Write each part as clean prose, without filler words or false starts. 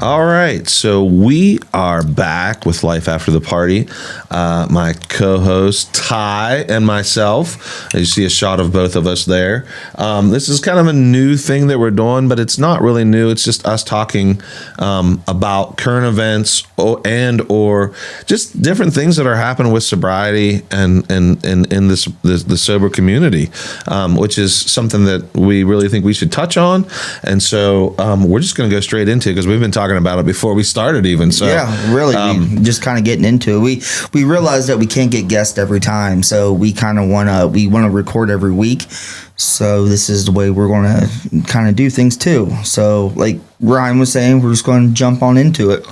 All right, so we are back with Life After the Party. My co-host Ty and myself. You see a shot of both of us there. This is kind of a new thing that we're doing, but it's not really new. It's just us talking about current events or just different things that are happening with sobriety and in the sober community, which is something that we really think we should touch on. And so we're just going to go straight into it because we've been talking about it before we started even. So yeah, really, we just kind of getting into it. We realize that we can't get guests every time, so we kind of want to record every week. So this is the way we're going to kind of do things too. So like Ryan was saying, we're just going to jump on into it.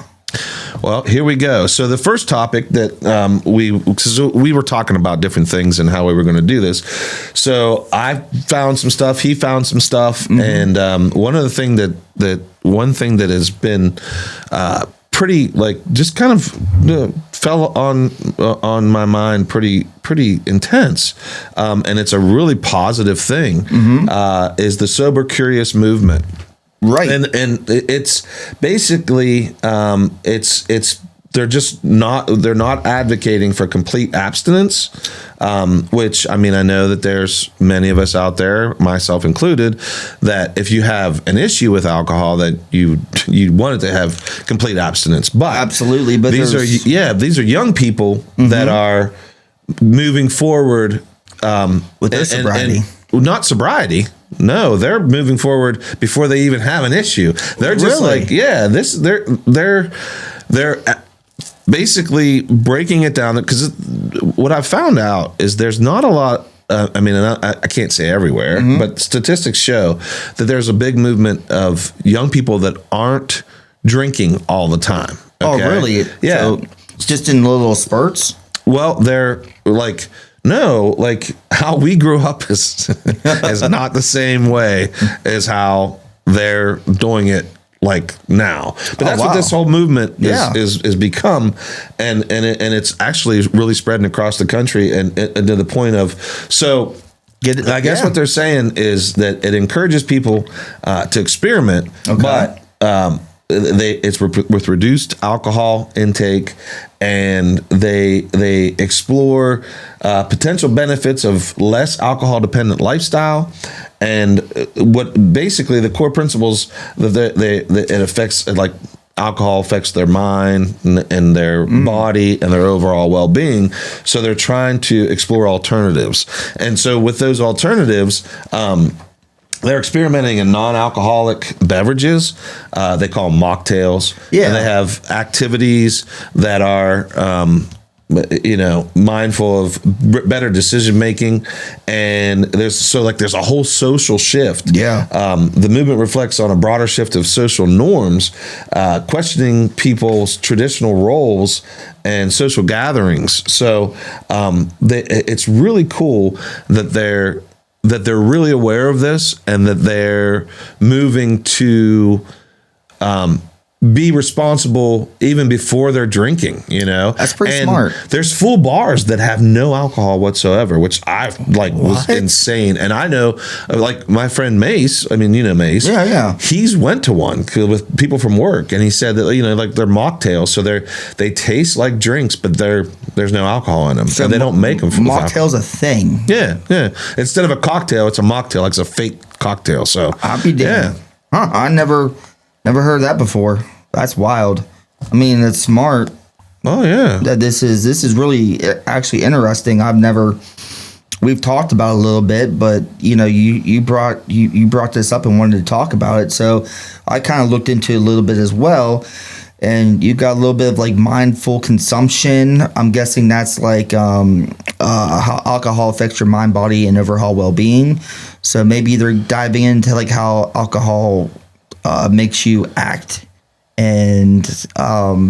Well, here we go. So the first topic that we were talking about different things and how we were going to do this. So I found some stuff. He found some stuff, and one thing that has been pretty just kind of fell on my mind pretty intense, and it's a really positive thing. Is the Sober Curious movement. Right. And it's basically they're not advocating for complete abstinence, which, I mean, I know that there's many of us out there, myself included, that if you have an issue with alcohol that you wanted to have complete abstinence. But absolutely, but these are young people that are moving forward with their sobriety. And not sobriety. No, they're moving forward before they even have an issue. They're just they're basically breaking it down, because what I've found out is there's not a lot. I can't say everywhere, but statistics show that there's a big movement of young people that aren't drinking all the time. Okay? Oh, really? Yeah. So it's just in little spurts? Well, they're like, no, like how we grew up is not the same way as how they're doing it like now. But that's what this whole movement is become, and it's actually really spreading across the country and to the point of I guess what they're saying is that it encourages people to experiment, but it's with reduced alcohol intake, and they explore potential benefits of less alcohol dependent lifestyle, and what basically the core principles that it affects, like alcohol affects their mind and their body and their overall well-being. So they're trying to explore alternatives, and so with those alternatives, they're experimenting in non-alcoholic beverages. They call them mocktails. Yeah. And they have activities that are, mindful of better decision making. And there's a whole social shift. Yeah. The movement reflects on a broader shift of social norms, questioning people's traditional roles and social gatherings. So it's really cool that they're really aware of this, and that they're moving to be responsible even before they're drinking, That's pretty smart. There's full bars that have no alcohol whatsoever, which I was insane. And I know, like my friend Mace, Mace. Yeah. He's went to one with people from work, and he said that, they're mocktails. So they taste like drinks, but there's no alcohol in them. So they don't make them. Mocktail's a thing. Yeah. Instead of a cocktail, it's a mocktail. Like it's a fake cocktail. So I'll be damned. Yeah. Huh, I never heard that before. That's wild. I mean, it's smart. Oh yeah. That this is really actually interesting. We've talked about it a little bit, but you brought this up and wanted to talk about it. So I kind of looked into it a little bit as well. And you got a little bit of like mindful consumption. I'm guessing that's like how alcohol affects your mind, body, and overall well-being. So maybe they're diving into like how alcohol makes you act and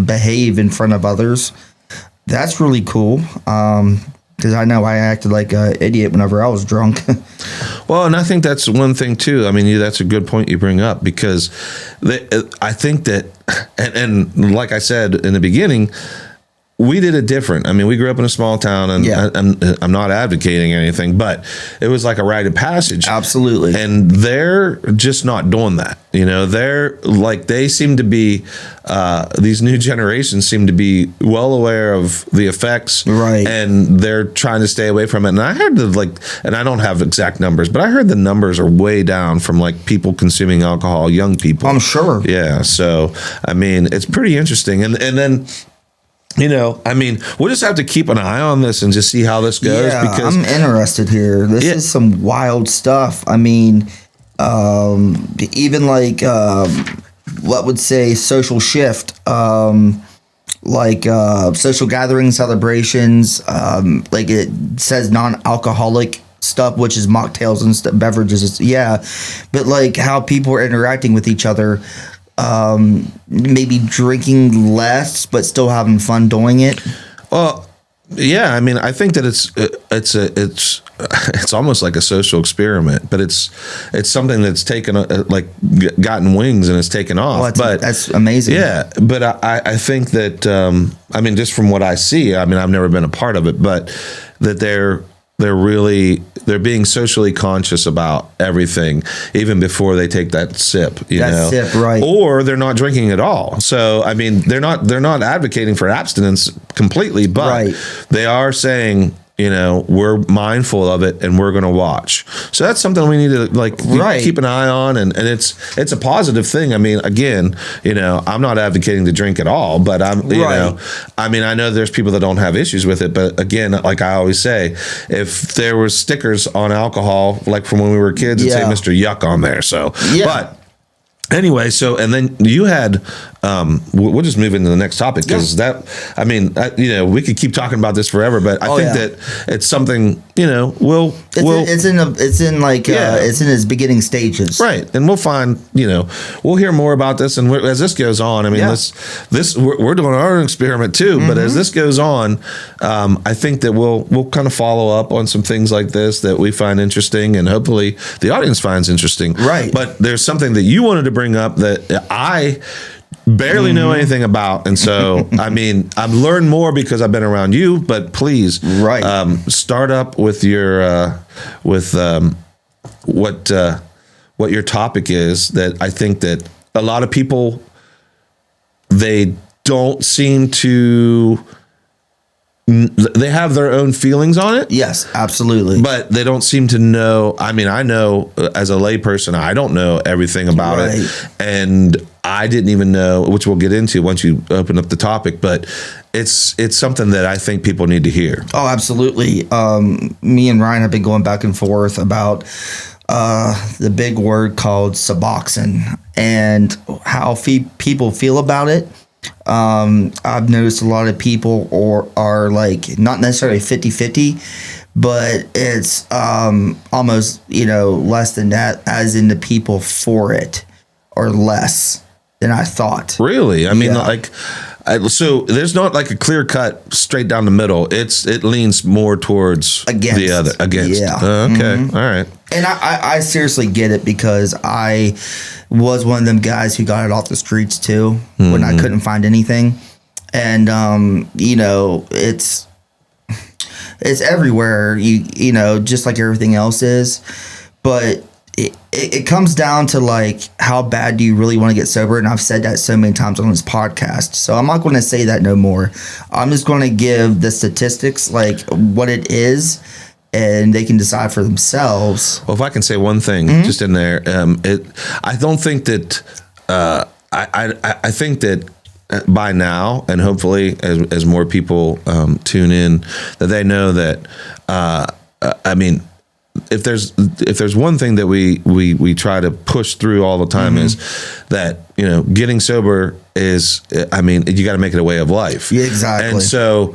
behave in front of others. That's really cool. Because I know I acted like an idiot whenever I was drunk. Well, and I think that's one thing too. I mean, that's a good point you bring up, because I think that, and like I said in the beginning, we did it different. I mean, we grew up in a small town, and I'm not advocating anything, but it was like a rite of passage. Absolutely. And they're just not doing that. They seem to be, these new generations seem to be well aware of the effects. Right. And they're trying to stay away from it. And I heard and I don't have exact numbers, but I heard the numbers are way down from like people consuming alcohol, young people. I'm sure. Yeah. So, I mean, it's pretty interesting. And then, we'll just have to keep an eye on this and just see how this goes. Yeah, because I'm interested here. This is some wild stuff. I mean, even like what would say social shift, social gatherings, celebrations, like it says non-alcoholic stuff, which is mocktails and beverages. Yeah, but like how people are interacting with each other. Maybe drinking less, but still having fun doing it. Well, yeah. I mean, I think that it's almost like a social experiment, but it's something that's taken gotten wings and it's taken off. Well, that's amazing. Yeah, but I think that just from what I see, I've never been a part of it, but that they're being socially conscious about everything, even before they take that sip. Sip, right? Or they're not drinking at all. So they're not advocating for abstinence completely, but they are saying, we're mindful of it and we're going to watch. So that's something we need to keep an eye on. And it's a positive thing. I mean, again, I'm not advocating to drink at all, but I know there's people that don't have issues with it. But again, like I always say, if there was stickers on alcohol, like from when we were kids, it'd say Mr. Yuck on there. So, but anyway, and then you had, we'll just move into the next topic because we could keep talking about this forever, but I think that it's something, it's in its beginning stages. Right. And we'll find, we'll hear more about this. And as this goes on, we're doing our own experiment too, but as this goes on, I think that we'll kind of follow up on some things like this that we find interesting and hopefully the audience finds interesting. Right. But there's something that you wanted to bring up that I barely know anything about, and so I've learned more because I've been around you. But please, start up with your what your topic is. That I think that a lot of people, they don't seem to. They have their own feelings on it. Yes, absolutely. But they don't seem to know. I know as a layperson, I don't know everything about it. And I didn't even know, which we'll get into once you open up the topic, but it's something that I think people need to hear. Oh, absolutely. Me and Ryan have been going back and forth about the big word called Suboxone and how people feel about it. I've noticed a lot of people are like not necessarily 50-50, but it's almost less than that, as in the people for it are less than I thought. Really? So there's not like a clear cut straight down the middle. It leans more towards the other. Against. Yeah. Okay. All right. And I seriously get it because I was one of them guys who got it off the streets too when I couldn't find anything. And it's everywhere, just like everything else is. But it comes down to like, how bad do you really want to get sober? And I've said that so many times on this podcast, so I'm not going to say that no more. I'm just going to give the statistics, like what it is, and they can decide for themselves. Well, if I can say one thing just in there, I don't think that I think that by now, and hopefully as more people tune in, that they know that if there's one thing that we try to push through all the time is that getting sober is you got to make it a way of life. Yeah, exactly. And so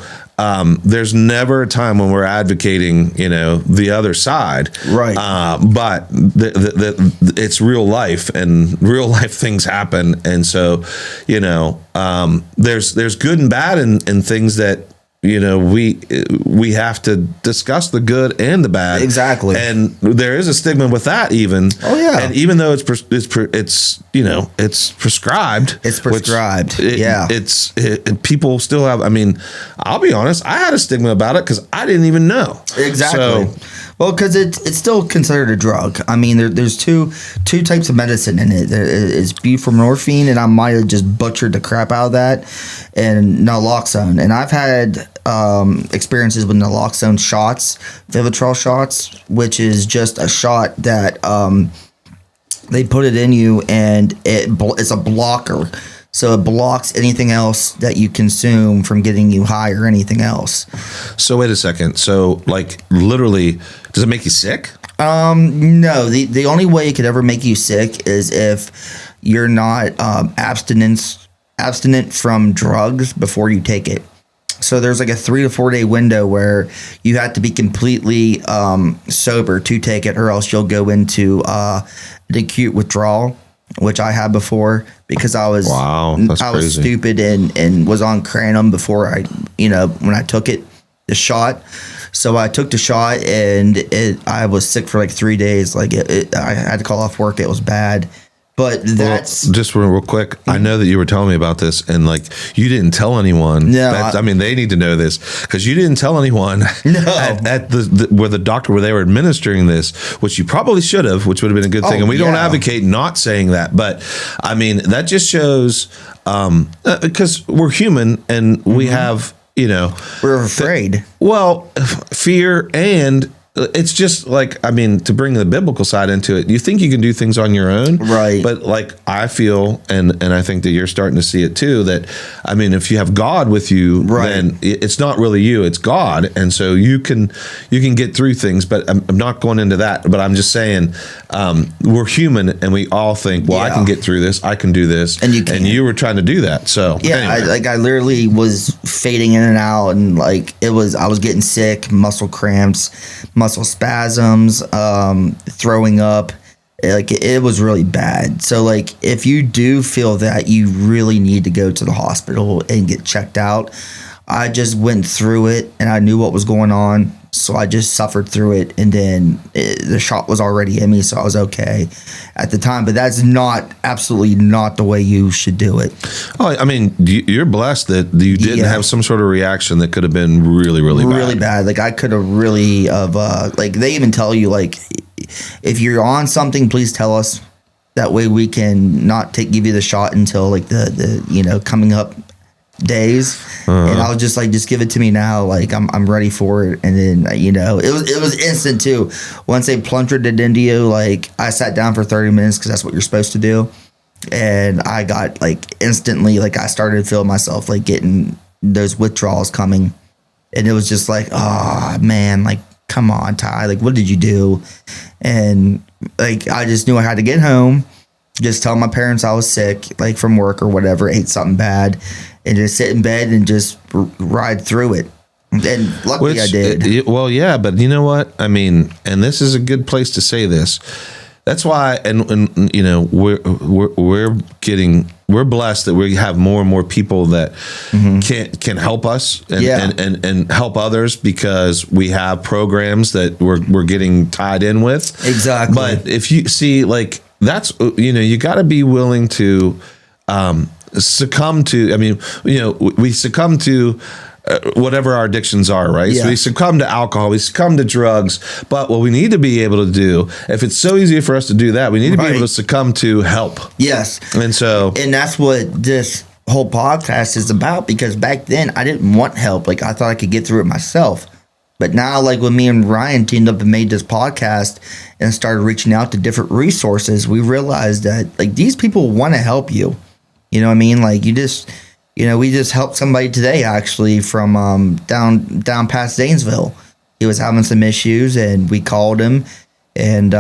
there's never a time when we're advocating the other side, right? But it's real life, and real life things happen, and so there's good and bad in things that we have to discuss the good and the bad. Exactly. And there is a stigma with that even. Oh yeah. And even though it's prescribed. It's prescribed. People still have. I mean, I'll be honest. I had a stigma about it because I didn't even know. Exactly. Well, because it's still considered a drug. I mean, there's two types of medicine in it. There is buprenorphine, and I might have just butchered the crap out of that, and naloxone. And I've had experiences with naloxone shots, Vivitrol shots, which is just a shot that they put it in you, and it's a blocker. So it blocks anything else that you consume from getting you high or anything else. So wait a second. So like literally, does it make you sick? No. The only way it could ever make you sick is if you're not abstinent from drugs before you take it. So there's like a 3 to 4 day window where you have to be completely sober to take it, or else you'll go into an acute withdrawal, which I had before because I was stupid and was on kratom before when I took the shot. So I took the shot and I was sick for like 3 days. Like I had to call off work. It was bad. But that's just real quick. I know that you were telling me about this, and like you didn't tell anyone. No, I mean they need to know this because you didn't tell anyone. No. at the doctor where they were administering this, which you probably should have, which would have been a good thing. And we don't advocate not saying that, but I mean that just shows because we're human and we have we're afraid. Fear and. It's just like, I mean, to bring the biblical side into it, you think you can do things on your own. Right. But like I feel, and I think that you're starting to see it too, that, I mean, if you have God with you, then it's not really you, it's God. And so you can get through things, but I'm not going into that. But I'm just saying, we're human and we all think, well, I can get through this. I can do this. And you can. And you were trying to do that. So anyway. I literally was fading in and out, and like I was getting sick, muscle cramps, muscle spasms, throwing up. Like it was really bad. So like if you do feel that you really need to go to the hospital and get checked out, I just went through it and I knew what was going on. So I just suffered through it, and then the shot was already in me, so I was okay at the time. But that's absolutely not the way you should do it. Oh, I mean, you're blessed that you didn't have some sort of reaction that could have been really, really bad. Really bad. Like I could have really like they even tell you like if you're on something, please tell us. That way we can not give you the shot until like the coming up days. And I was just like, just give it to me now. Like I'm ready for it. And then it was instant too. Once they plunged it into you, like I sat down for 30 minutes because that's what you're supposed to do. And I got like instantly, like I started to feel myself like getting those withdrawals coming. And it was just like, oh man, like come on, Ty, like what did you do? And like I just knew I had to get home, just tell my parents I was sick, like from work or whatever, ate something bad, and just sit in bed and just ride through it. And luckily I did. Well, yeah, but you know what? I mean, and this is a good place to say this. That's why, and we're blessed that we have more and more people that can help us and help others because we have programs that we're getting tied in with. Exactly. But if you see, like that's you got to be willing to succumb to. I mean, we succumb to. Whatever our addictions are, right? Yeah. So we succumb to alcohol, we succumb to drugs, but what we need to be able to do, if it's so easy for us to do that, we need to be able to succumb to help. Yes. And that's what this whole podcast is about, because back then I didn't want help. Like I thought I could get through it myself. But now, like when me and Ryan teamed up and made this podcast and started reaching out to different resources, we realized that like these people want to help you. You know what I mean? Like we just helped somebody today actually from down past Zanesville. He was having some issues, and we called him, and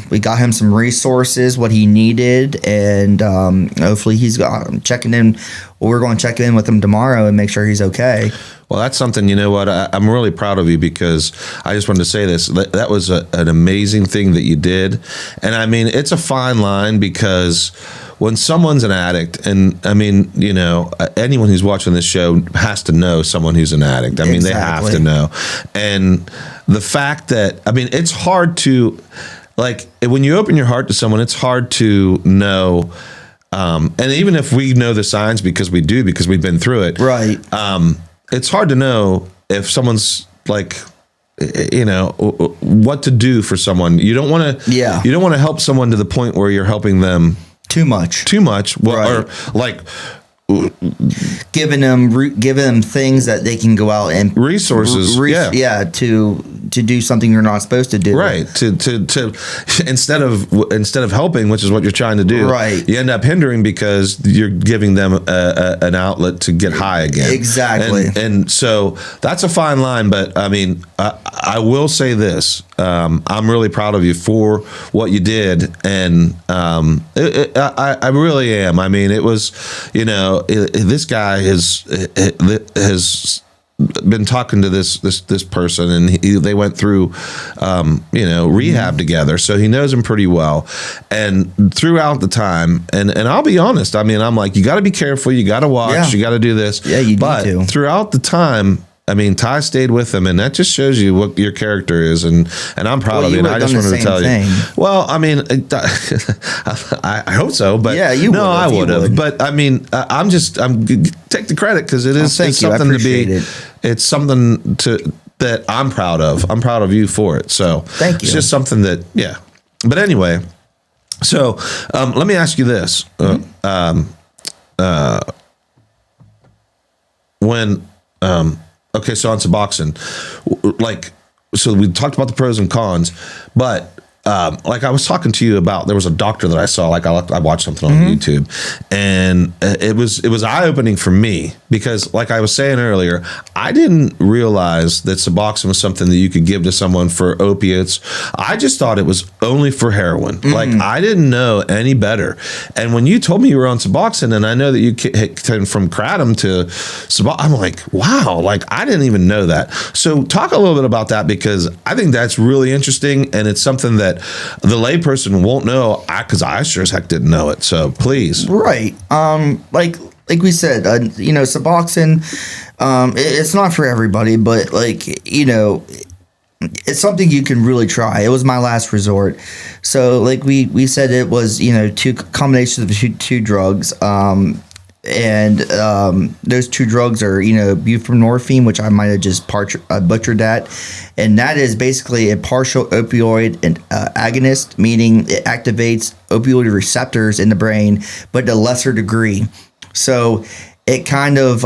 we got him some resources, what he needed, and hopefully he's checking in. We're going to check in with him tomorrow and make sure he's okay. Well, that's something, you know what, I'm really proud of you, because I just wanted to say this. That was an amazing thing that you did. And I mean, it's a fine line, because when someone's an addict, and I mean, you know, anyone who's watching this show has to know someone who's an addict. I mean, they have to know. And the fact that, I mean, it's hard to, like, when you open your heart to someone, it's hard to know. And even if we know the signs because we've been through it. Right. It's hard to know if someone's like, you know, what to do for someone. You don't want to, you don't want to help someone to the point where you're helping them too much. Well, right. Or like giving them things that they can go out and resources. To do something you're not supposed to do. Right. To instead of helping, which is what you're trying to do. Right. You end up hindering because you're giving them an outlet to get high again. Exactly. And so that's a fine line. But I mean, I will say this. I'm really proud of you for what you did. And I really am. I mean, it was, you know, this guy has been talking to this person, and they went through you know, rehab together, so he knows him pretty well. And throughout the time, and I'll be honest, I mean, I'm like, you got to be careful, you got to watch, you got to do this. Yeah, you need to. Throughout the time, I mean, Ty stayed with him, and that just shows you what your character is, and I'm proud of you. And I just wanted to tell you. Well, I mean, I hope so, but yeah, you no, I would have. But I mean, I'm take the credit because it is it's something to be. It's something that I'm proud of. I'm proud of you for it. So thank you. It's just something that, yeah. But anyway, so let me ask you this: when okay, so on Suboxone, like, so we talked about the pros and cons, but like I was talking to you about, there was a doctor that I saw, like I watched something on YouTube, and it was eye-opening for me because, like I was saying earlier, I didn't realize that Suboxone was something that you could give to someone for opiates. I just thought it was only for heroin. Like, I didn't know any better. And when you told me you were on Suboxone, and I know that you came from Kratom to Suboxone, I'm like, wow, like I didn't even know that. So talk a little bit about that, because I think that's really interesting, and it's something that the layperson won't know, because I sure as heck didn't know it. So please. Right. Like we said, you know, Suboxone, it's not for everybody, but, like, you know, it's something you can really try. It was my last resort. So, like we said, it was, you know, two combinations of two drugs. And those two drugs are, you know, buprenorphine, which I might have just butchered that. And that is basically a partial opioid agonist, meaning it activates opioid receptors in the brain, but to a lesser degree. So it kind of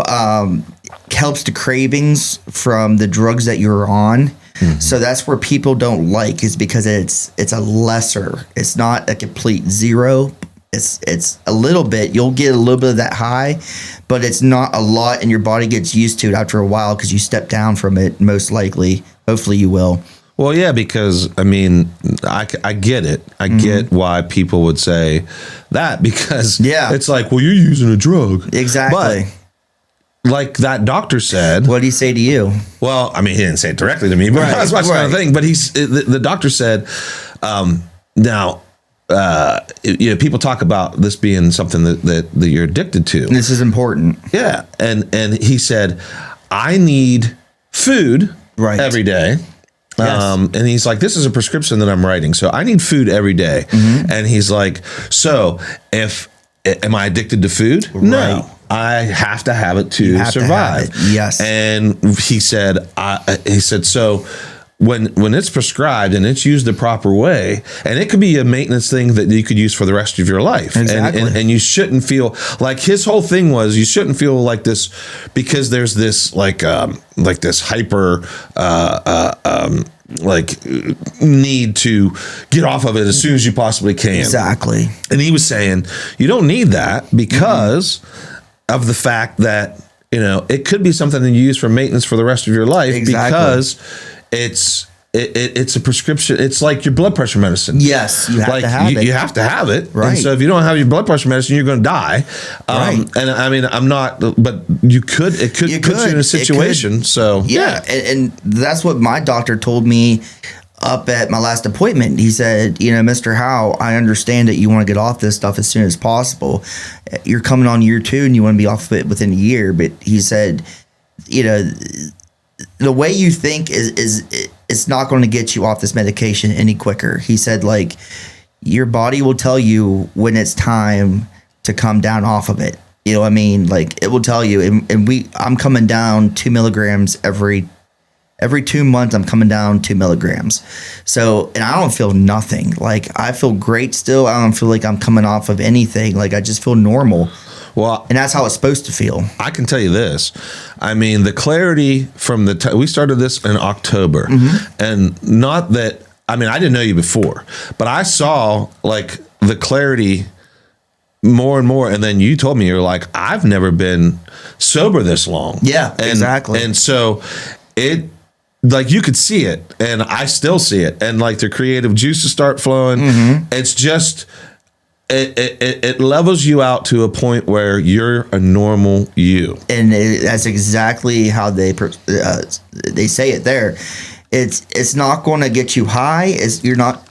helps the cravings from the drugs that you're on. So that's where people don't like, is because it's a lesser. It's not a complete zero. It's a little bit. You'll get a little bit of that high, but it's not a lot, and your body gets used to it after a while because you step down from it, most likely. Hopefully you will. Well, yeah, because, I mean, I get it. I get why people would say that, because it's like, well, you're using a drug. Exactly. But like that doctor said. What did he say to you? Well, I mean, he didn't say it directly to me, but I was watching another thing. But the doctor said, now, you know, people talk about this being something that you're addicted to. This is important. Yeah. And he said, I need food every day. Yes. And he's like, this is a prescription that I'm writing, so I need food every day. And he's like, so am I addicted to food? Right. No. I have to have it to survive. Yes. And he said, so when it's prescribed and it's used the proper way, and it could be a maintenance thing that you could use for the rest of your life. Exactly. And you shouldn't feel like, his whole thing was, you shouldn't feel like this, because there's this like this hyper like need to get off of it as soon as you possibly can. Exactly. And he was saying, you don't need that, because of the fact that, you know, it could be something that you use for maintenance for the rest of your life. Exactly. Because it's a prescription. It's like your blood pressure medicine. Yes, you have to have it. You have to have it. Right. And so if you don't have your blood pressure medicine, you're going to die. Right. And I mean, I'm not, but it could put you in a situation. So yeah. And that's what my doctor told me up at my last appointment. He said, you know, Mr. Howe, I understand that you want to get off this stuff as soon as possible. You're coming on year 2 and you want to be off of it within a year. But he said, you know, the way you think is it's not going to get you off this medication any quicker. He said, like, your body will tell you when it's time to come down off of it. You know what I mean? Like, it will tell you. And I'm coming down 2 milligrams every 2 months. I'm coming down 2 milligrams. So, and I don't feel nothing. Like, I feel great still. I don't feel like I'm coming off of anything. Like, I just feel normal. Well, and that's how it's supposed to feel. I can tell you this. I mean, the clarity from we started this in October, and not that, I mean, I didn't know you before, but I saw like the clarity more and more. And then you told me, you're like, I've never been sober this long. Yeah, exactly. And so it, like, you could see it, and I still see it, and like the creative juices start flowing. It's just, it levels you out to a point where you're a normal you. And that's exactly how they say it there. It's not going to get you high. You're not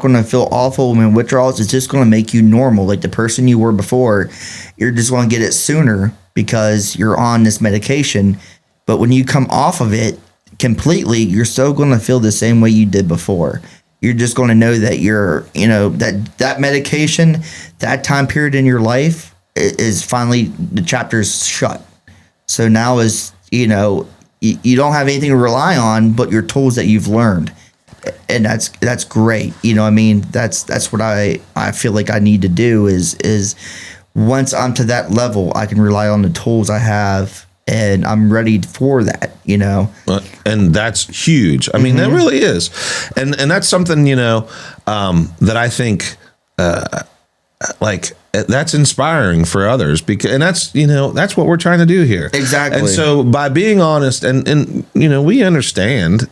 going to feel awful when withdrawals. It's just going to make you normal, like the person you were before. You're just going to get it sooner because you're on this medication. But when you come off of it completely, you're still going to feel the same way you did before. You're just going to know that that medication, that time period in your life is finally, the chapter's shut. So now is, you don't have anything to rely on but your tools that you've learned. And that's great. You know what I mean? That's what I feel like I need to do is once I'm to that level, I can rely on the tools I have, and I'm ready for that, And that's huge. I mean, that really is. And that's something, that I think, that's inspiring for others, and that's what we're trying to do here. Exactly. And so by being honest and we understand,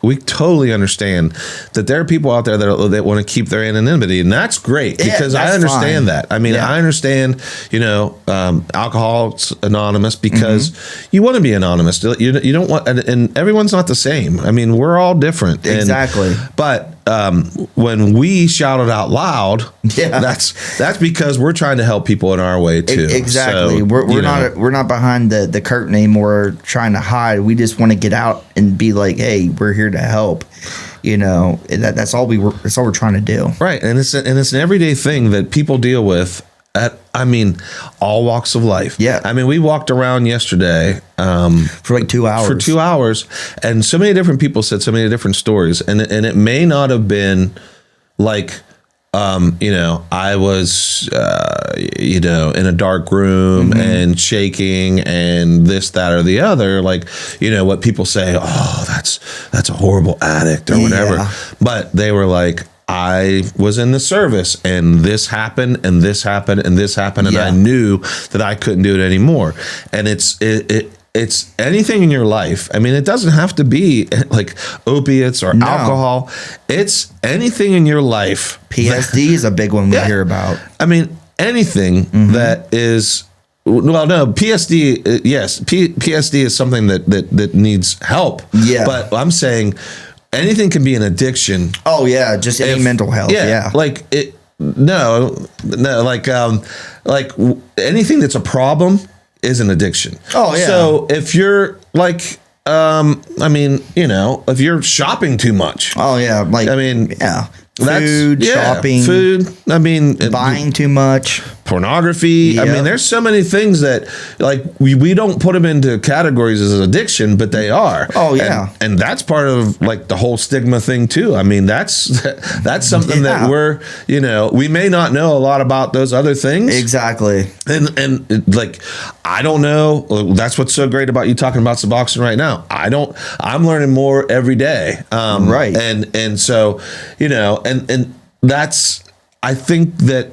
we totally understand that there are people out there that want to keep their anonymity, and that's great because I understand that. I mean, I understand, Alcoholics Anonymous, because you want to be anonymous. You don't want, and everyone's not the same. I mean, we're all different. Exactly. But when we shout it out loud, that's because we're trying to help people in our way too. Exactly. So, we're not behind the curtain anymore trying to hide. We just want to get out and be like, hey, we're here to help. That's all we're trying to do. Right. And it's an everyday thing that people deal with at, all walks of life. Yeah. I mean, we walked around yesterday for like 2 hours. For 2 hours, and so many different people said so many different stories, and it may not have been like, I was, in a dark room and shaking and this, that, or the other, what people say, oh, that's a horrible addict or whatever. But they were like, I was in the service and this happened and this happened and this happened. And I knew that I couldn't do it anymore. And it's anything in your life. I mean, it doesn't have to be like opiates or alcohol. It's anything in your life. PSD is a big one we hear about. I mean, anything that is, well, no, PSD, yes, PSD is something that needs help. Yeah. But I'm saying anything can be an addiction. Oh yeah, just any mental health. Yeah. Like it. No, like anything that's a problem is an addiction. Oh yeah. So if you're like, if you're shopping too much. Oh yeah. Food, shopping, food. Buying too much, pornography. Yep. I mean, there's so many things that we don't put them into categories as an addiction, but they are. Oh yeah, and that's part of the whole stigma thing too. I mean, that's something that we're we may not know a lot about those other things. Exactly. And I don't know. That's what's so great about you talking about Suboxone right now. I'm learning more every day. Right. And so and that's, I think that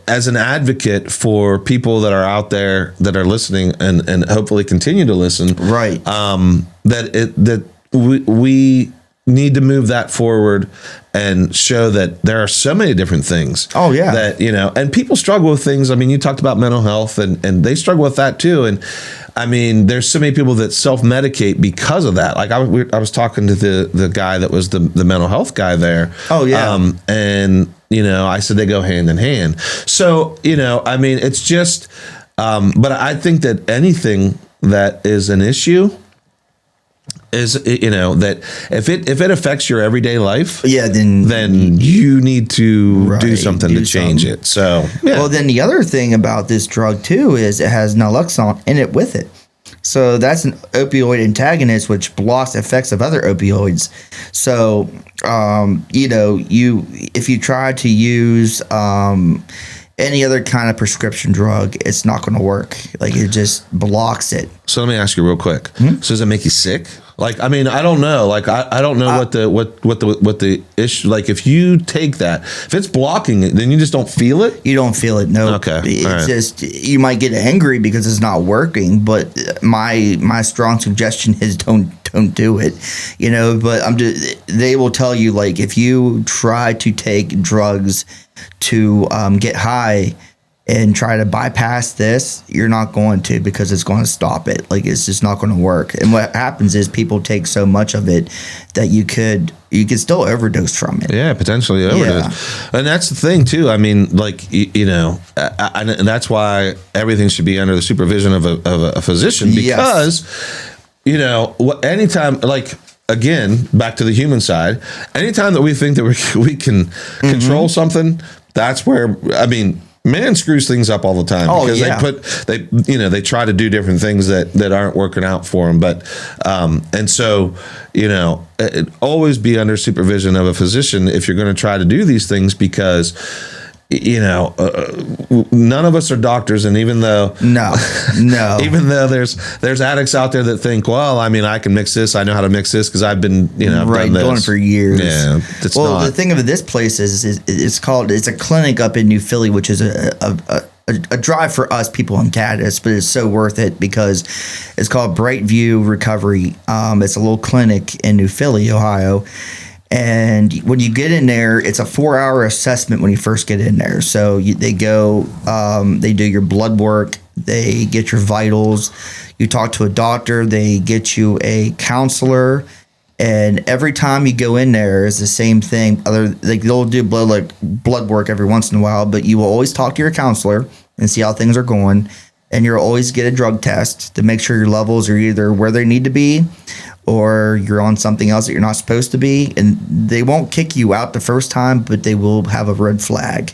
as an advocate for people that are out there that are listening and hopefully continue to listen, right? That we need to move that forward and show that there are so many different things. Oh yeah. That, and people struggle with things. I mean, you talked about mental health and they struggle with that too. And I mean, there's so many people that self-medicate because of that. Like I was talking to the guy that was the mental health guy there. Oh yeah. And I said they go hand in hand. So, I mean, it's just, but I think that anything that is an issue is, that if it affects your everyday life, then you need to do something to change it. So, yeah. Well, then the other thing about this drug too is it has naloxone in it with it. So that's an opioid antagonist, which blocks the effects of other opioids. So, if you try to use any other kind of prescription drug, it's not going to work. Like it just blocks it. So let me ask you real quick. So does it make you sick? Like, I mean, I don't know. Like, I don't know what the issue. Like, if you take that, if it's blocking it, then you just don't feel it. You don't feel it. No. Okay. It's just you might get angry because it's not working. But my strong suggestion is don't do it. But they will tell you, like, if you try to take drugs to get high and try to bypass this, you're not going to, because it's going to stop it. Like, it's just not going to work. And what happens is people take so much of it that you could still overdose from it. Yeah, potentially overdose. Yeah. And that's the thing too. I mean, like, and that's why everything should be under the supervision of a physician, because anytime, like, again, back to the human side, anytime that we think that we can control something, that's where, I mean, man screws things up all the time, because they try to do different things that aren't working out for them. But and so always be under supervision of a physician if you're going to try to do these things, because none of us are doctors, and even though even though there's addicts out there that think, well, I mean, I can mix this, I know how to mix this because I've been doing it for years. Yeah, the thing of this place is it's a clinic up in New Philly, which is a drive for us people in Cadiz, but it's so worth it because it's called Brightview Recovery. It's a little clinic in New Philly, Ohio. And when you get in there, it's a 4-hour assessment when you first get in there. So they do your blood work, they get your vitals, you talk to a doctor, they get you a counselor, and every time you go in there is the same thing. They'll do blood work every once in a while, but you will always talk to your counselor and see how things are going, and you'll always get a drug test to make sure your levels are either where they need to be, or you're on something else that you're not supposed to be. And they won't kick you out the first time, but they will have a red flag.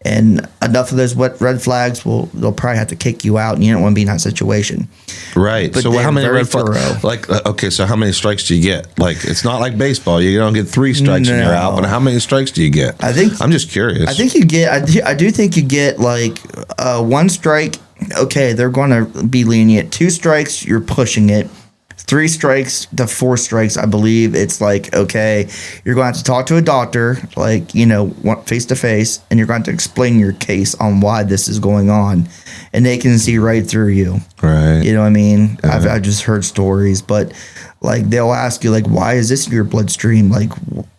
And enough of those red flags they'll probably have to kick you out, and you don't want to be in that situation. Right. But so how many red flags? Like, okay, so how many strikes do you get? Like, it's not like baseball. You don't get 3 strikes and you're out, but how many strikes do you get? I'm just curious. I think you get, I do think you get like 1 strike. Okay, they're going to be lenient. 2 strikes, you're pushing it. 3 strikes to 4 strikes, I believe it's like, okay, you're going to have to talk to a doctor, like, face to face, and you're going to explain your case on why this is going on, and they can see right through you. Right. You know what I mean? Yeah. I've just heard stories, but like they'll ask you, like, why is this in your bloodstream? Like,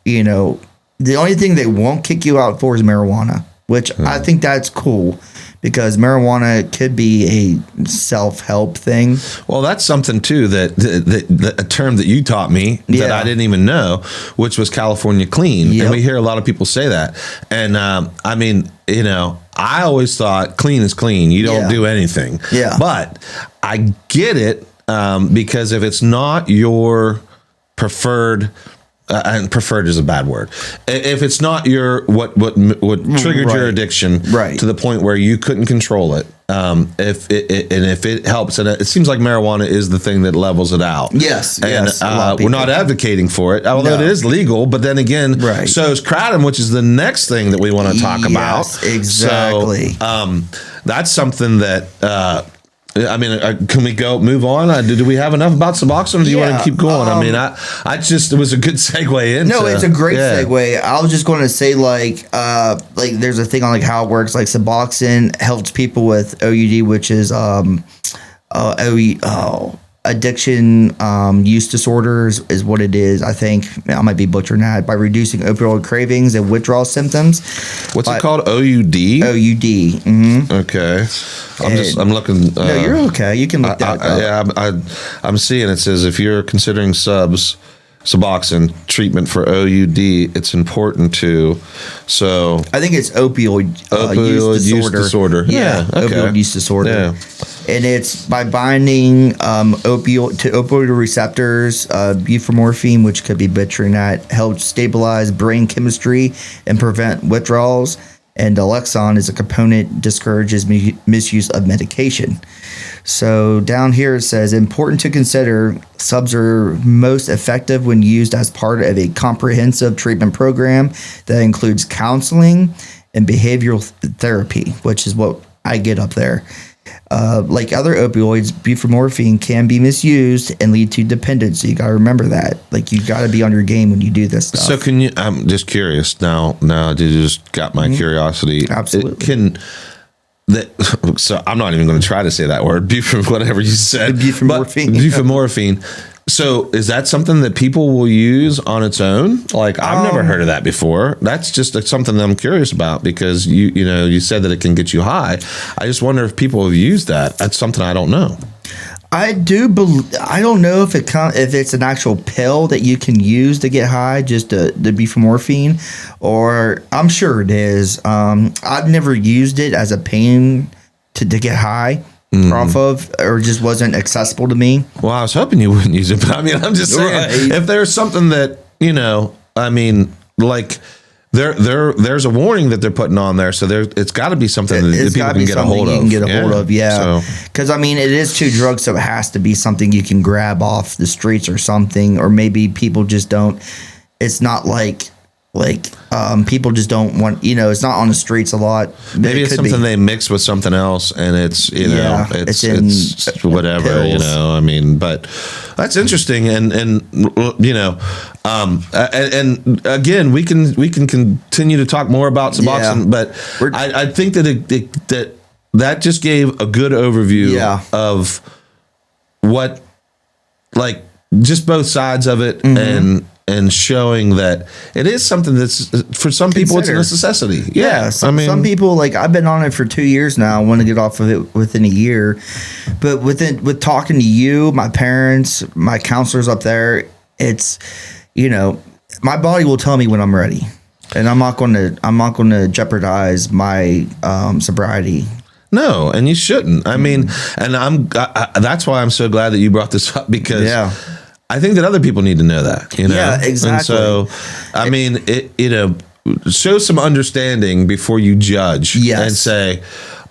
the only thing they won't kick you out for is marijuana, which I think that's cool. Because marijuana could be a self-help thing. Well, that's something too that a term that you taught me that I didn't even know, which was California clean. Yep. And we hear a lot of people say that. And I mean, I always thought clean is clean. You don't do anything. Yeah. But I get it because if it's not your preferred. And preferred is a bad word. If it's not your what triggered your addiction to the point where you couldn't control it, if it helps, and it seems like marijuana is the thing that levels it out. Yes, and we're not advocating for it, although it is legal. But then again, so is kratom, which is the next thing that we want to talk about. Exactly. So that's something that. I mean, can we move on? Do we have enough about Suboxone, or do you want to keep going? I mean, it was a good segue in. No, it's a great segue. I was just going to say, like there's a thing on like how it works. Like Suboxone helps people with OUD, which is addiction use disorders is what it is. I think I might be butchering that. By reducing opioid cravings and withdrawal symptoms. What's it called? OUD? OUD. Mm-hmm. Okay. I'm looking. No, you're okay. You can look that up. Yeah, I'm seeing it says if you're considering Suboxone treatment for OUD, it's important to. So I think it's opioid use disorder. Yeah, okay. Opioid use disorder. Yeah. And it's by binding opioid receptors, buprenorphine, which could be butchering that, helps stabilize brain chemistry and prevent withdrawals. And Alexon is a component discourages misuse of medication. So down here it says, important to consider, subs are most effective when used as part of a comprehensive treatment program that includes counseling and behavioral therapy, which is what I get up there. Like other opioids, buprenorphine can be misused and lead to dependence. So you got to remember that. Like you got to be on your game when you do this stuff. So can you? I'm just curious now. Now you just got my curiosity. Absolutely. So I'm not even going to try to say that word. Whatever you said. Buprenorphine. Buprenorphine. So is that something that people will use on its own? Like I've never heard of that before. That's just something that I'm curious about because you said that it can get you high. I just wonder if people have used that. That's something I don't know. I don't know if it's an actual pill that you can use to get high, just the buprenorphine, or I'm sure it is. I've never used it as a pain to get high. Off of, or just wasn't accessible to me. Well, I was hoping you wouldn't use it, but I mean, I'm just saying, if there's something that like there's a warning that they're putting on there, so it's got to be something that people can get a hold of. You can get a hold of, yeah. Because I mean, it is 2 drugs, so it has to be something you can grab off the streets or something, or maybe people just don't. It's not like people just don't want, it's not on the streets a lot. Maybe it's something they mix with something else and it's, it's whatever, pills. I mean, but that's interesting. And again, we can continue to talk more about Suboxone, but I think that that just gave a good overview of what, like, just both sides of it and showing that it is something that's for some people it's a necessity. Yeah. Some people, like I've been on it for 2 years now. I want to get off of it within a year, but with talking to you, my parents, my counselors up there, it's, my body will tell me when I'm ready, and I'm not going to jeopardize my sobriety. No, and you shouldn't. I mean, and that's why I'm so glad that you brought this up because I think that other people need to know that, Yeah, exactly. And so, I mean, show some understanding before you judge and say,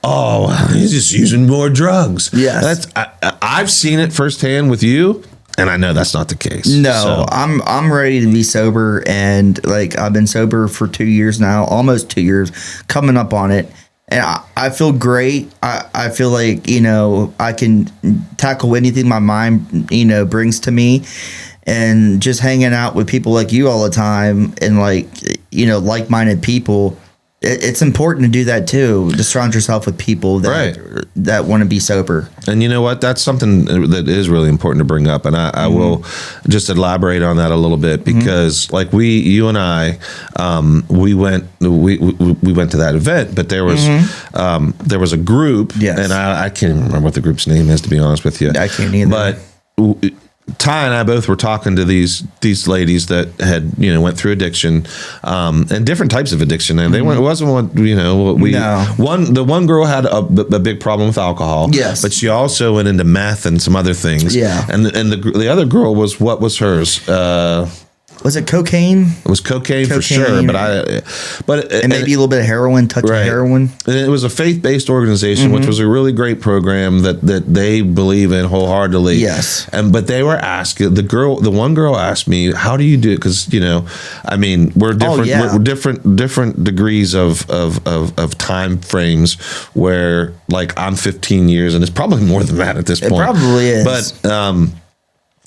oh, he's just using more drugs. Yes. I've seen it firsthand with you, and I know that's not the case. No, so. I'm ready to be sober, and like I've been sober for 2 years now, almost 2 years, coming up on it. And I feel great. I feel like, I can tackle anything my mind, brings to me. And just hanging out with people like you all the time and like-minded people, it's important to do that too. To surround yourself with people that want to be sober. And you know what? That's something that is really important to bring up. And I will just elaborate on that a little bit because like you and I, we went to that event, but there was a group and I can't even remember what the group's name is, to be honest with you. I can't either. But Ty and I both were talking to these ladies that had went through addiction and different types of addiction, and they weren't. It wasn't what the one girl had a big problem with alcohol. Yes, but she also went into meth and some other things. Yeah, and the other girl what was hers? Was it cocaine? It was cocaine for sure, but maybe a little bit of heroin, touch of heroin. And it was a faith-based organization, which was a really great program that they believe in wholeheartedly. Yes. But they were asking the one girl asked me, "How do you do it?" Because I mean, we're different. We're different degrees of time frames. Where like I'm 15 years, and it's probably more than that at this point. It probably is. But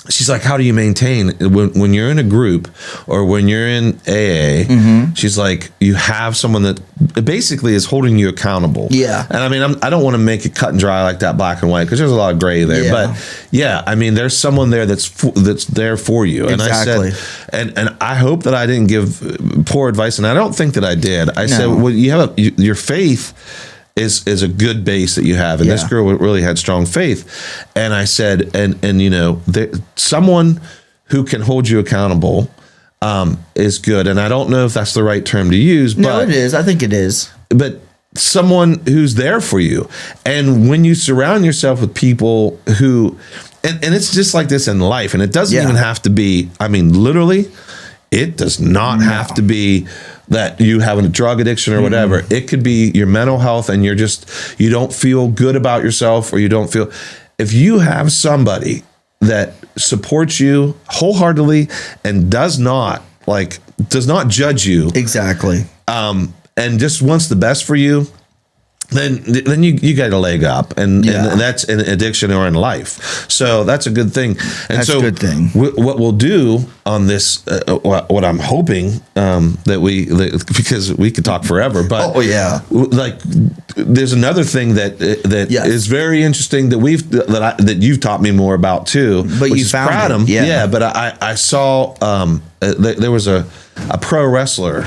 she's like, how do you maintain when you're in a group or when you're in AA? She's like, you have someone that basically is holding you accountable. Yeah. And I mean, I don't want to make it cut and dry like that, black and white, because there's a lot of gray there. Yeah. But yeah, I mean, there's someone there that's there for you. And Exactly. I said, and I hope that I didn't give poor advice, and I don't think that I did. I said, well, you have your faith is a good base that you have, and this girl really had strong faith. And I said, and you know, someone who can hold you accountable is good. And I don't know if that's the right term to use, but No, it is. I think it is. But someone who's there for you, and when you surround yourself with people who, and it's just like this in life, and it doesn't even have to be. I mean, literally, it does not have to be that you have a drug addiction or whatever. It could be your mental health, and you don't feel good about yourself, or you don't feel. If you have somebody that supports you wholeheartedly and does not judge you Exactly. and just wants the best for you, then you get a leg up, and that's in addiction or in life. So that's a good thing. And that's a good thing. What we'll do on this, what I'm hoping because we could talk forever, but like there's another thing that is very interesting that you've taught me more about too. But you found kratom. it. But I saw there was a pro wrestler.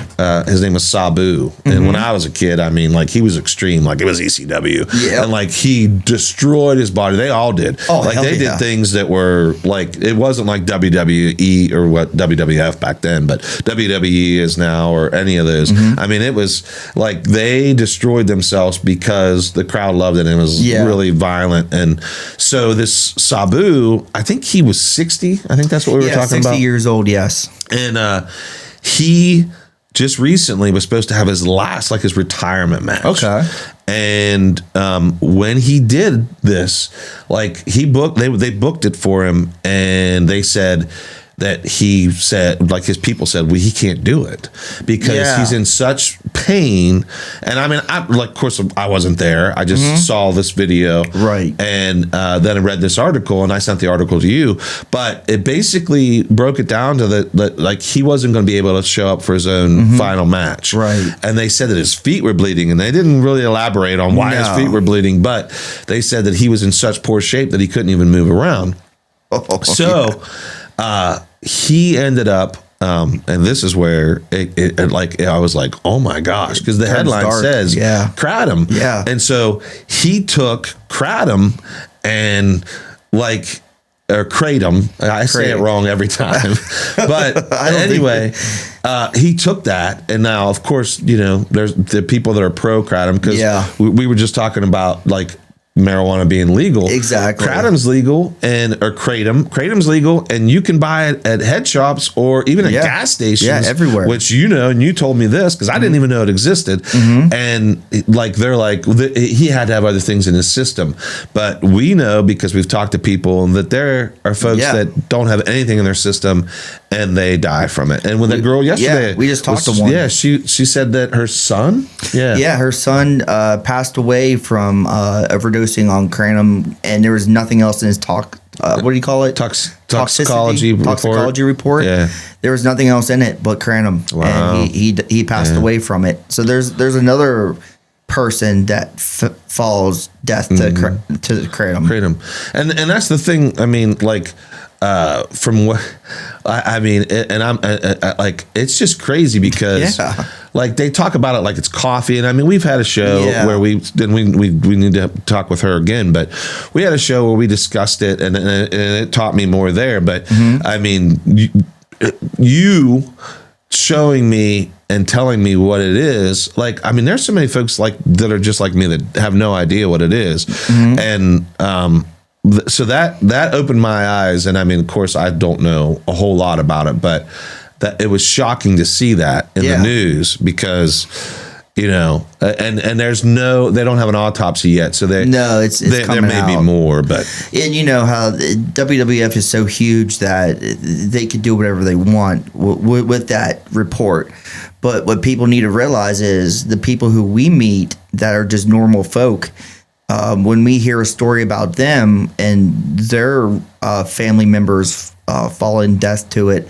His name was Sabu, and when I was a kid, I mean, like, he was extreme. Like, it was ECW, and like he destroyed his body. They all did. Like they did things that were like, it wasn't like WWE or what WWF back then, but WWE is now, or any of those. I mean, it was like they destroyed themselves because the crowd loved it, and it was really violent. And so this Sabu, I think he was 60. I think that's what we were talking 60 about. 60 years old, yes. And he just recently was supposed to have his retirement match. Okay. And when he did this, like, they booked it for him, and they said that he said, like, his people said, well, he can't do it because he's in such pain. And I mean, of course, I wasn't there. I just saw this video. Right. And then I read this article, and I sent the article to you. But it basically broke it down to that like, he wasn't going to be able to show up for his own final match. Right. And they said that his feet were bleeding, and they didn't really elaborate on why his feet were bleeding, but they said that he was in such poor shape that he couldn't even move around. He ended up, and this is where I was like, oh my gosh, because the headline says kratom. Yeah. And so he took kratom and or kratom. I say it wrong every time. But anyway, he took that. And now, of course, you know, there's the people that are pro kratom, because we were just talking about, like, marijuana being legal. Exactly. Kratom's legal, or kratom's legal, and you can buy it at head shops or even at gas stations. Yeah, everywhere. Which, you know, and you told me this because I didn't even know it existed. And like, they're like, he had to have other things in his system. But we know, because we've talked to people, that there are folks that don't have anything in their system, and they die from it. And with that girl yesterday, we just talked to one. Yeah, she said that her son, her son passed away from overdosing on kratom, and there was nothing else in his what do you call it? Toxicology report. Yeah. There was nothing else in it but kratom. Wow. And he passed away from it. So there's another person that falls death to kratom. And that's the thing. I mean, like, from what I mean, and I'm like, it's just crazy because like, they talk about it like it's coffee. And I mean, we've had a show where we need to talk with her again, but we had a show where we discussed it, and it taught me more there. But I mean, you showing me and telling me what it is, like, I mean, there's so many folks like that are just like me that have no idea what it is. And so that opened my eyes. And I mean, of course, I don't know a whole lot about it, but that it was shocking to see that in the news, because, you know, and they don't have an autopsy yet, so there may be more, but, and you know how WWF is so huge that they could do whatever they want with that report. But what people need to realize is the people who we meet that are just normal folk, when we hear a story about them and their family members falling death to it,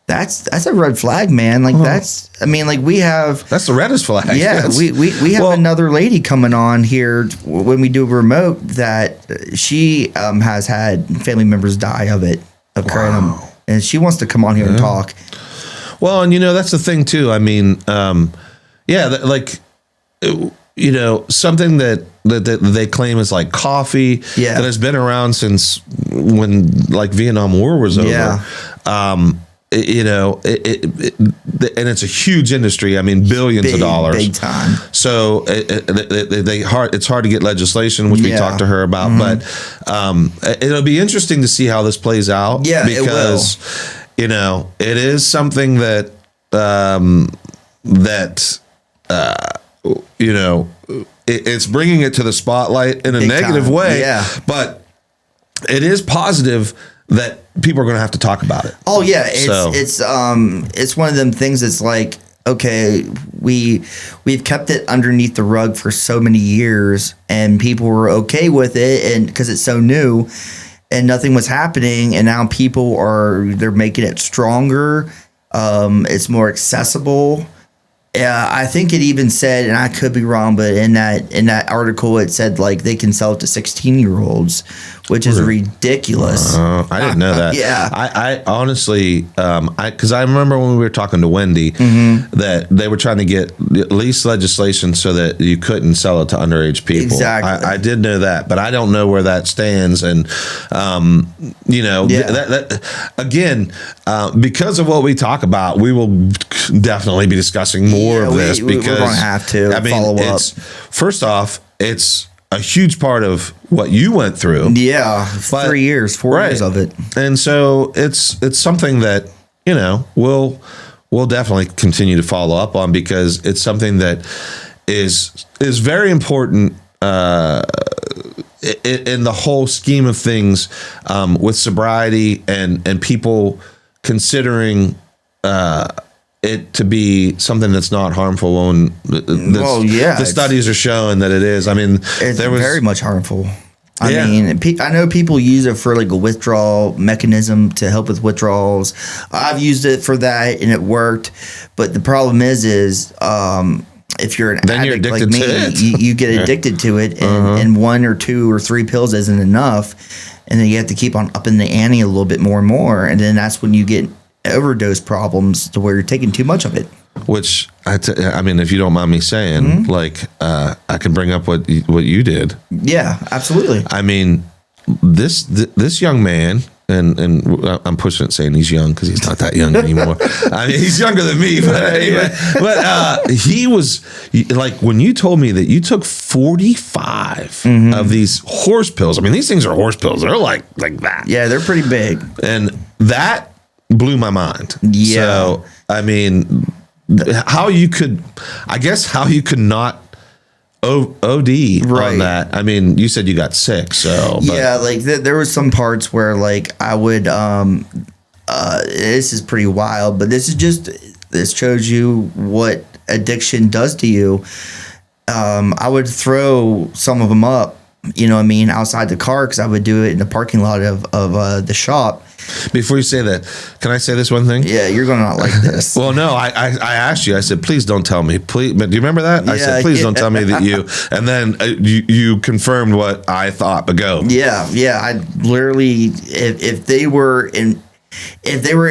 that's a red flag, man. Like that's the reddest flag. Yeah, we have another lady coming on here when we do remote that she has had family members die of kratom, and she wants to come on here and talk. Well, and that's the thing too. I mean, something that they claim is like coffee that has been around since when like Vietnam War was over. Yeah. And it's a huge industry. I mean, billions of dollars, big time. So it's hard to get legislation, which we talked to her about. But it'll be interesting to see how this plays out. Yeah, because it is something that it's bringing it to the spotlight in a negative way. Yeah, but it is positive that people are going to have to talk about it. Oh yeah, it's one of them things that's like, okay, we've kept it underneath the rug for so many years, and people were okay with it, and because it's so new, and nothing was happening, and now they're making it stronger. It's more accessible. I think it even said, and I could be wrong, but in that article it said like they can sell it to 16-year-olds, which is ridiculous. I didn't know that. Yeah, I honestly, because I remember when we were talking to Wendy that they were trying to get at least legislation so that you couldn't sell it to underage people. Exactly. I did know that, but I don't know where that stands. And that again, because of what we talk about, we will definitely be discussing more of this because we're going to have to follow up. First off, it's a huge part of what you went through. Yeah, 4 years of it. And so it's something that, we'll definitely continue to follow up on because it's something that is very important in the whole scheme of things with sobriety and people considering it to be something that's not harmful when the studies are showing that it is. I mean, it's very much harmful. I mean, I know people use it for like a withdrawal mechanism to help with withdrawals. I've used it for that and it worked. But the problem is if you're an addict like me, you get addicted to it, and 1 or 2 or 3 pills isn't enough. And then you have to keep on upping the ante a little bit more and more. And then that's when you get overdose problems to where you're taking too much of it. Which I mean, if you don't mind me saying, I can bring up what you did. Yeah, absolutely. I mean, this young man, and I'm pushing it saying he's young because he's not that young anymore. I mean, he's younger than me, but anyway. But he was like when you told me that you took 45 of these horse pills. I mean, these things are horse pills. They're like that. Yeah, they're pretty big, and that blew my mind. Yeah. So I mean, how you could not OD on that. I mean, you said you got sick, so yeah, like there was some parts where like I would this is pretty wild, but this shows you what addiction does to you. I would throw some of them up, outside the car because I would do it in the parking lot of the shop. Before you say that, can I say this one thing? Yeah, you're going to not like this. Well, no, I asked you. I said, please don't tell me. Please, but do you remember that? I said, please don't tell me that you. And then you confirmed what I thought. But go. Yeah. I literally, if they were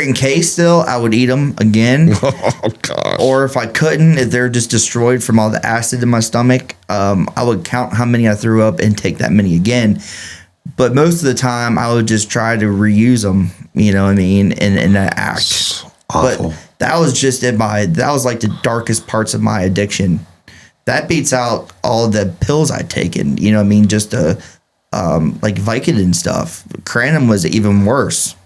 encased still, I would eat them again. Oh gosh. Or if I couldn't, if they're just destroyed from all the acid in my stomach, I would count how many I threw up and take that many again. But most of the time, I would just try to reuse them, in that act. Awful. But that was just that was like the darkest parts of my addiction. That beats out all the pills I'd taken, just like Vicodin stuff. Kratom was even worse.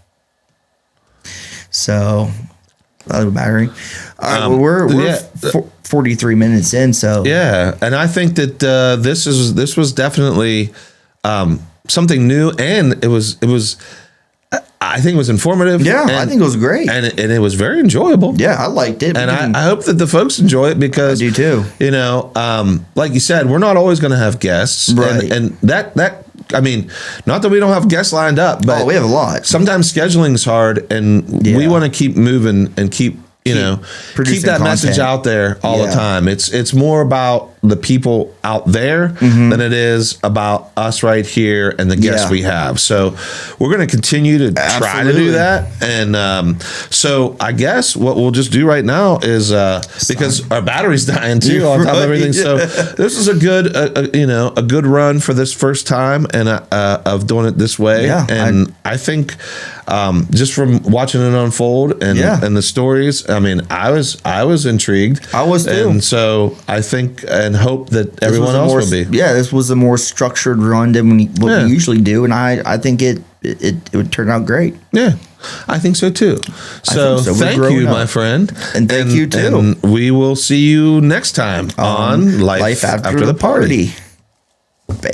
So, other battery. All right, well, we're 43 minutes in, so. Yeah, and I think that this was definitely something new, and it was I think it was informative. Yeah, I think it was great. And it was very enjoyable. Yeah, I liked it. And I hope that the folks enjoy it because I do too. You know, like you said, we're not always going to have guests. Right. And that, I mean, not that we don't have guests lined up, but we have a lot. Sometimes scheduling is hard and we want to keep moving and keep that content. message out there all the time. It's more about the people out there than it is about us right here and the guests we have. So we're going to continue to try to do that. And so I guess what we'll just do right now is because our battery's dying too on top of everything. So this is a good run for this first time and of doing it this way. Yeah, and I think just from watching it unfold and the stories, I mean, I was intrigued. I was too. And so I think and hope that everyone else will be. Yeah, this was a more structured run than what we usually do, and I think it would turn out great. Yeah, I think so too. So thank you, my friend, and thank you too. And we will see you next time on Life After the Party. Bam.